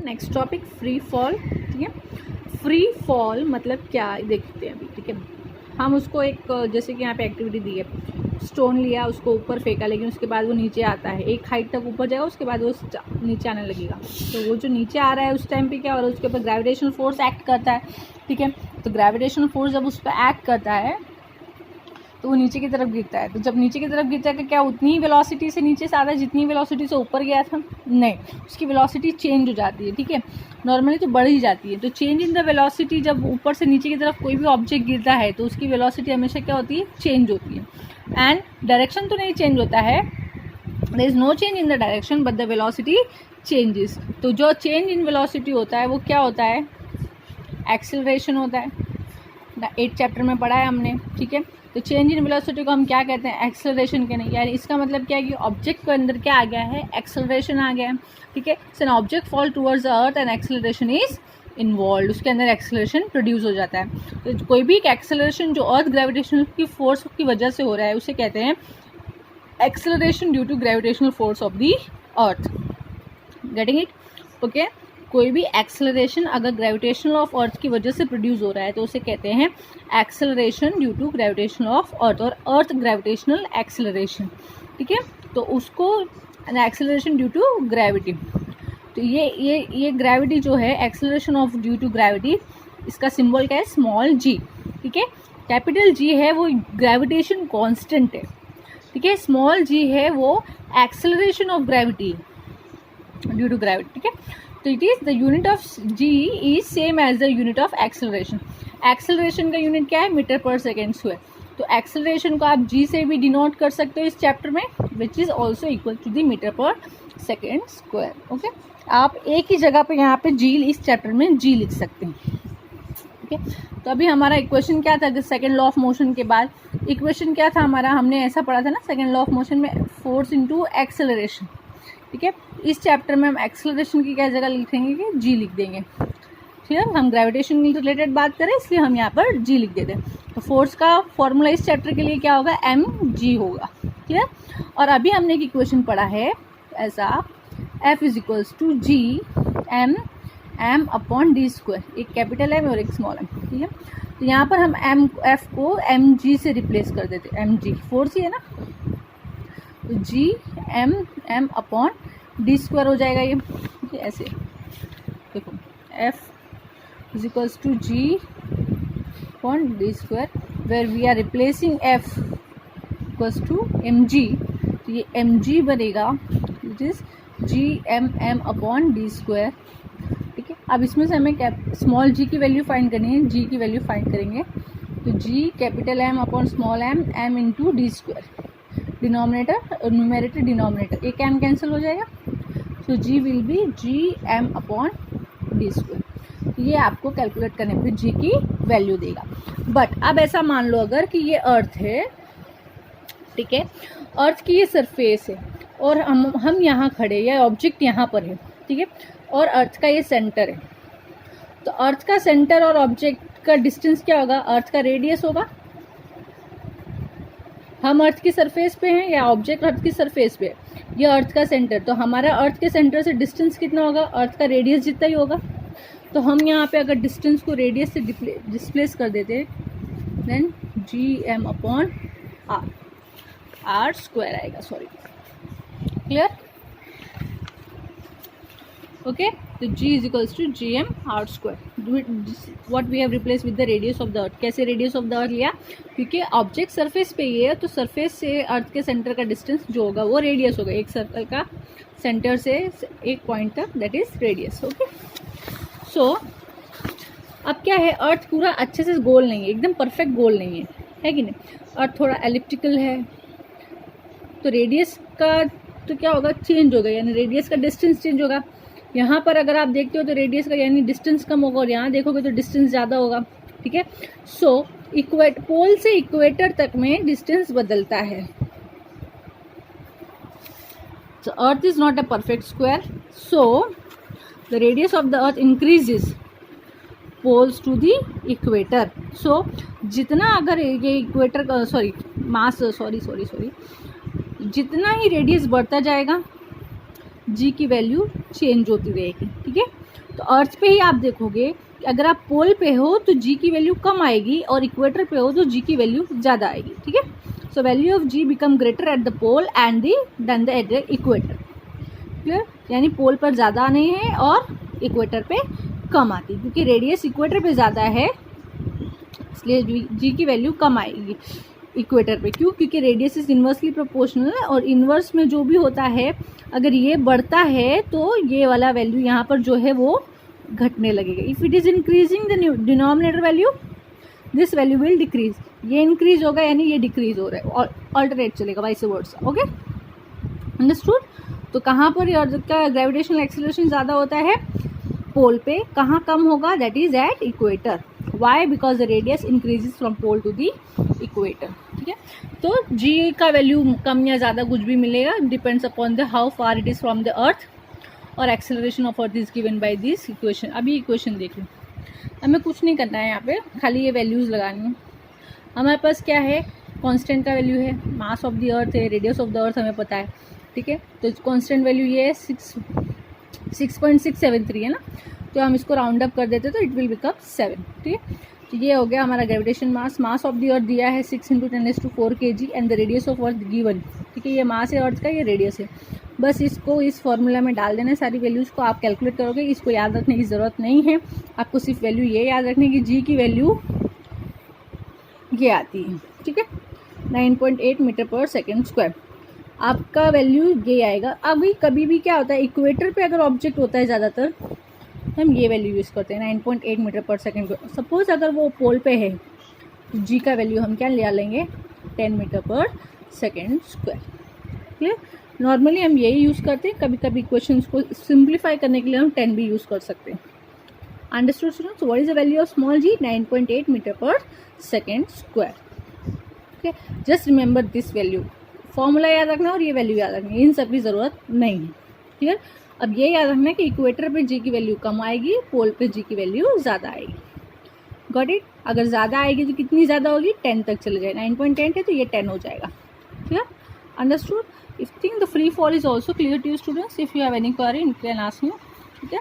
Next topic free fall. ठीक है, free fall मतलब क्या देखते हैं अभी। ठीक है, हम उसको एक जैसे कि यहाँ पे एक्टिविटी दी है, स्टोन लिया, उसको ऊपर फेंका, लेकिन उसके बाद वो नीचे आता है, एक हाइट तक ऊपर जाएगा, उसके बाद वो नीचे आने लगेगा। तो वो जो नीचे आ रहा है उस टाइम पे क्या हो रहा है, उसके ऊपर ग्रेविटेशनल फोर्स एक्ट करता है। ठीक है, तो ग्रेविटेशनल फोर्स जब उस पर एक्ट करता है तो वो नीचे की तरफ गिरता है। तो जब नीचे की तरफ गिरता है तो क्या उतनी ही वेलोसिटी से नीचे से आता है जितनी वेलोसिटी से ऊपर गया था? नहीं, उसकी वेलोसिटी चेंज हो जाती है। ठीक है, नॉर्मली तो बढ़ ही जाती है। तो चेंज इन द वेलोसिटी, जब ऊपर से नीचे की तरफ कोई भी ऑब्जेक्ट गिरता है तो उसकी वेलोसिटी हमेशा क्या होती है? चेंज होती है। एंड डायरेक्शन तो नहीं चेंज होता है, there is no change in the direction but the velocity changes. तो जो चेंज इन वेलोसिटी होता है वो क्या होता है? एक्सेलरेशन होता है। 8th चैप्टर में पढ़ा है हमने। ठीक है, तो चेंज इन वेलोसिटी को हम क्या कहते हैं? एक्सेलरेशन के नहीं। यानी इसका मतलब क्या है कि ऑब्जेक्ट के अंदर क्या आ गया है? एक्सेलरेशन आ गया है। ठीक है, so an object fall towards the earth and acceleration is involve, उसके अंदर एक्सेलरेशन प्रोड्यूस हो जाता है। तो कोई भी एक्सेलरेशन जो अर्थ ग्रेविटेशनल की फोर्स की वजह से हो रहा है उसे कहते हैं acceleration due to gravitational force of the earth. Getting it? Okay, कोई भी एक्सेलरेशन अगर ग्रेविटेशनल ऑफ अर्थ की वजह से प्रोड्यूस हो रहा है तो उसे कहते हैं acceleration due to gravitational of earth और अर्थ ग्रेविटेशनल एक्सेलरेशन। ठीक है, तो उसको एक्सेलरेशन ड्यू टू ग्रेविटी। तो ये ग्रेविटी जो है, acceleration of due to gravity, इसका सिंबल क्या है? Small g. ठीक है, कैपिटल जी है वो ग्रेविटेशन कांस्टेंट है। ठीक है, स्मॉल जी है वो acceleration of gravity due to gravity. ठीक है, तो it is the unit of g is same as the unit of acceleration. Acceleration का यूनिट क्या है? Metre per second square. तो एक्सेलरेशन को आप जी से भी डिनोट कर सकते हो इस चैप्टर में, which is also equal to the metre per second square. Okay, आप एक ही जगह पे यहाँ पे जी, इस चैप्टर में जी लिख सकते हैं। ठीक है, तो अभी हमारा इक्वेशन क्या था? सेकेंड लॉ ऑफ मोशन के बाद इक्वेशन क्या था हमारा? हमने ऐसा पढ़ा था ना सेकेंड लॉ ऑफ मोशन में, फोर्स इंटू एक्सेलरेशन। ठीक है, इस चैप्टर में हम एक्सेलरेशन की क्या जगह लिखेंगे कि जी लिख देंगे। ठीक है, हम ग्रेविटेशन से रिलेटेड बात करें इसलिए हम यहाँ पर जी लिख देते हैं। तो फोर्स का फॉर्मूला इस चैप्टर के लिए क्या होगा? एम जी होगा। ठीक है, और अभी हमने एक इक्वेशन पढ़ा है ऐसा, f is equals to G M upon D square, एक कैपिटल एम और एक स्मॉल एम। ठीक है, तो यहाँ पर हम एफ को एम जी से रिप्लेस कर देते। एम जी फोर्स ही है ना, तो g M upon D square हो जाएगा ये ऐसे। देखो, f is equals to g upon D square, where we are replacing f equals to m g, तो ये एम जी बनेगा, it is g M upon D square. ठीक है, अब इसमें से हमें स्मॉल जी की वैल्यू फाइंड करनी है। जी की वैल्यू फाइंड करेंगे तो G capital M upon small M into D square, denominator और न्यूमेरेटर डिनोमिनेटर, एक एम कैंसिल हो जाएगा, so G will be G M upon D square. ये आपको कैलकुलेट करने पे जी की वैल्यू देगा। बट अब ऐसा मान लो अगर कि ये अर्थ है, ठीक है, अर्थ की ये सरफेस है और हम यहाँ खड़े, या ऑब्जेक्ट यहाँ पर है। ठीक है, और अर्थ का ये सेंटर है, तो अर्थ का सेंटर और ऑब्जेक्ट का डिस्टेंस क्या होगा? अर्थ का रेडियस होगा। हम अर्थ की सरफेस पे हैं या ऑब्जेक्ट अर्थ की सरफेस पे है? ये अर्थ का सेंटर, तो हमारा अर्थ के सेंटर से डिस्टेंस कितना होगा? अर्थ का रेडियस जितना ही होगा। तो हम यहाँ पे अगर डिस्टेंस को रेडियस से डिस्प्लेस कर देते हैं, then G M upon R square आएगा। Sorry, clear? ओके, तो g is equals to ji M R square, what we have replace with the radius of the earth. कैसे रेडियस ऑफ द अर्थ लिया? क्योंकि object surface पे ही है, तो surface से अर्थ के सेंटर का डिस्टेंस जो होगा वो रेडियस होगा, एक सर्कल का सेंटर से एक पॉइंट तक, दैट इज रेडियस। ओके, सो अब क्या है, अर्थ पूरा अच्छे से गोल नहीं है, एकदम परफेक्ट गोल नहीं है कि नहीं? अर्थ थोड़ा एलिप्टिकल है, तो रेडियस का तो क्या होगा? चेंज होगा, यानी रेडियस का डिस्टेंस चेंज होगा। यहाँ पर अगर आप देखते हो तो रेडियस का यानी डिस्टेंस कम होगा, और यहाँ देखोगे तो डिस्टेंस ज़्यादा होगा। ठीक है, सो पोल से इक्वेटर तक में डिस्टेंस बदलता है। So earth is not a perfect square, so the radius of the earth increases poles to the equator. So जितना अगर ये इक्वेटर का सॉरी जितना ही रेडियस बढ़ता जाएगा जी की वैल्यू चेंज होती रहेगी। ठीक है, तो अर्थ पे ही आप देखोगे कि अगर आप पोल पे हो तो जी की वैल्यू कम आएगी और इक्वेटर पे हो तो जी की वैल्यू ज़्यादा आएगी, ठीक है। So value of g become greater at the pole and then the at the equator, clear. यानी पोल पर ज़्यादा नहीं है और इक्वेटर पे कम आती है, क्योंकि रेडियस इक्वेटर पे ज़्यादा है इसलिए जी की वैल्यू कम आएगी इक्वेटर पे। क्यों? क्योंकि रेडियस इज इन्वर्सली प्रोपोर्शनल है और इन्वर्स में जो भी होता है अगर ये बढ़ता है तो ये वाला वैल्यू यहाँ पर जो है वो घटने लगेगा। If it is increasing the denominator value this value will decrease, ये इंक्रीज होगा यानी ये डिक्रीज हो रहा है और अल्टरनेट चलेगा वाइस वर्सा, ओके अंडरस्टूड। तो कहाँ पर अर्थ का ग्रेविटेशनल एक्सेलरेशन ज़्यादा होता है? पोल पे। कहाँ कम होगा? That is at equator. Why? Because the radius increases from pole to the equator, ठीक है। तो जी का वैल्यू कम या ज़्यादा कुछ भी मिलेगा, depends upon the how far it is from the earth और acceleration of earth is given by this equation. अभी इक्वेशन देख लो, हमें कुछ नहीं करना है यहाँ पे, खाली ये वैल्यूज़ लगानी है। हमारे पास क्या है? कांस्टेंट का वैल्यू है, मास ऑफ द अर्थ है, रेडियस ऑफ द अर्थ हमें पता है, ठीक है। तो कांस्टेंट वैल्यू ये है 6.673 है ना, तो हम इसको राउंड अप कर देते तो इट विल बिकम 7, ठीक है। तो ये हो गया हमारा gravitation mass. Mass of the अर्थ दिया है 6 × 10⁴ kg and the radius of earth given, ठीक है। ये मास है अर्थ का, ये रेडियस है। बस इसको इस फॉर्मूला में डाल देना है, सारी वैल्यूज़ को आप कैलकुलेट करोगे। इसको याद रखने की ज़रूरत नहीं है, आपको सिर्फ वैल्यू ये याद रखने की जी की वैल्यू ये आती है, ठीक है, 9.8 मीटर/सेकंड स्क्वायर। आपका वैल्यू ये आएगा। अभी कभी भी क्या होता है, इक्वेटर पे अगर ऑब्जेक्ट होता है ज़्यादातर तो हम ये वैल्यू यूज़ करते हैं 9.8 मीटर/सेकंड। सपोज अगर वो पोल पे है तो जी का वैल्यू हम क्या ले लेंगे? 10 मीटर/सेकंड स्क्वायर, क्लियर। नॉर्मली हम यही यूज़ करते हैं, कभी कभी क्वेश्चंस को सिंप्लीफाई करने के लिए हम 10 भी यूज़ कर सकते हैं। Understood students? What is the value of small g? 9.8 metre per second square, okay. Just remember this value, formula याद रखना और ये वैल्यू याद रखना, इन सब की ज़रूरत नहीं है, क्लियर। अब ये याद रखना कि इक्वेटर पे जी की वैल्यू कम आएगी, पोल पे जी की वैल्यू ज़्यादा आएगी। Got it? अगर ज़्यादा आएगी तो कितनी ज़्यादा होगी? 10 तक चले जाए। 9.8 है तो ये 10 हो जाएगा, clear understood. If think the free fall is also clear to you students. If you have any query you can ask me, ठीक है।